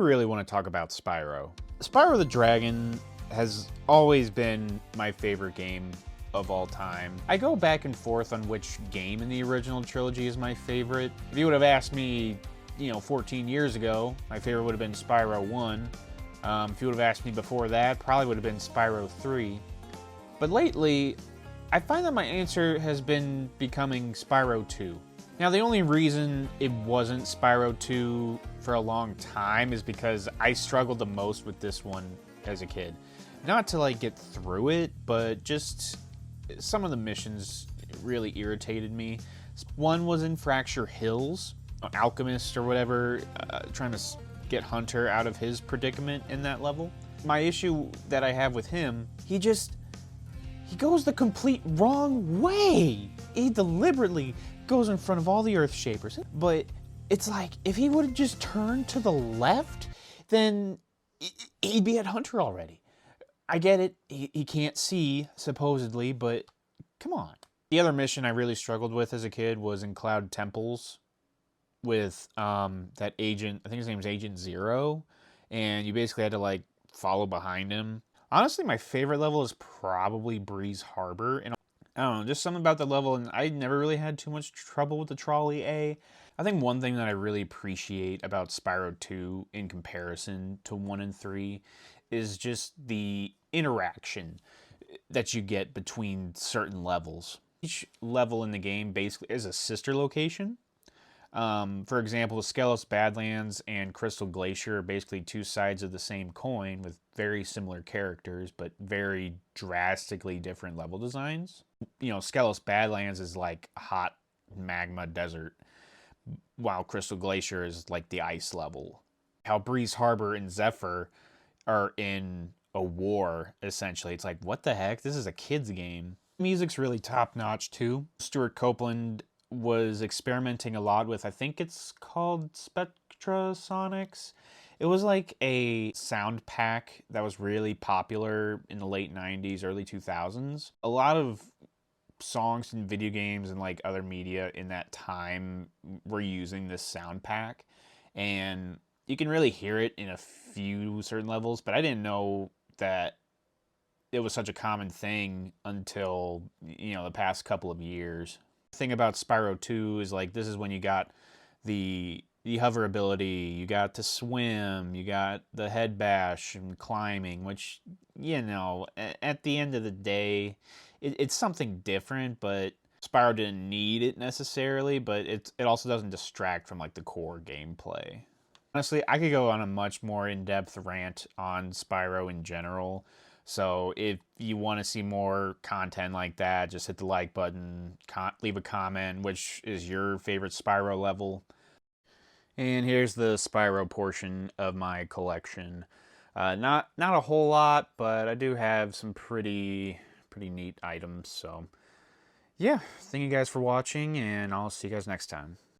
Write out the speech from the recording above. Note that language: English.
really want to talk about Spyro. Spyro the Dragon has always been my favorite game of all time. I go back and forth on which game in the original trilogy is my favorite. If you would have asked me, 14 years ago, my favorite would have been Spyro 1. If you would have asked me before that, probably would have been Spyro 3. But lately, I find that my answer has been becoming Spyro 2. Now, the only reason it wasn't Spyro 2 for a long time is because I struggled the most with this one as a kid. Not to get through it, but just some of the missions really irritated me. One was in Fracture Hills, Alchemist or whatever, trying to get Hunter out of his predicament in that level. My issue that I have with him, he goes the complete wrong way. He deliberately goes in front of all the Earth Shapers. But it's like, if he would have just turned to the left, then he'd be at Hunter already. I get it, he can't see, supposedly, but come on. The other mission I really struggled with as a kid was in Cloud Temples with that agent, I think his name is Agent Zero, and you basically had to follow behind him. Honestly, my favorite level is probably Breeze Harbor, and I don't know, just something about the level, and I never really had too much trouble with the Trolley A. I think one thing that I really appreciate about Spyro 2 in comparison to 1 and 3 is just the interaction that you get between certain levels. Each level in the game basically is a sister location. For example, Skelos Badlands and Crystal Glacier are basically two sides of the same coin with very similar characters, but very drastically different level designs. Skelos Badlands is like a hot magma desert, while Crystal Glacier is like the ice level. How Breeze Harbor and Zephyr are in a war, essentially. It's like, what the heck? This is a kid's game. Music's really top-notch, too. Stuart Copeland was experimenting a lot with, I think it's called Spectrasonics. It was like a sound pack that was really popular in the late 90s, early 2000s. A lot of songs in video games and other media in that time were using this sound pack, and you can really hear it in a few certain levels, but I didn't know that it was such a common thing until, the past couple of years. The thing about Spyro 2 is this is when you got the hover ability, you got to swim, you got the head bash and climbing, which, at the end of the day, it's something different, but Spyro didn't need it necessarily, but it also doesn't distract from the core gameplay. Honestly, I could go on a much more in-depth rant on Spyro in general. So if you want to see more content like that, just hit the like button, leave a comment, which is your favorite Spyro level. And here's the Spyro portion of my collection. Not a whole lot, but I do have some pretty neat items. So yeah, thank you guys for watching, and I'll see you guys next time.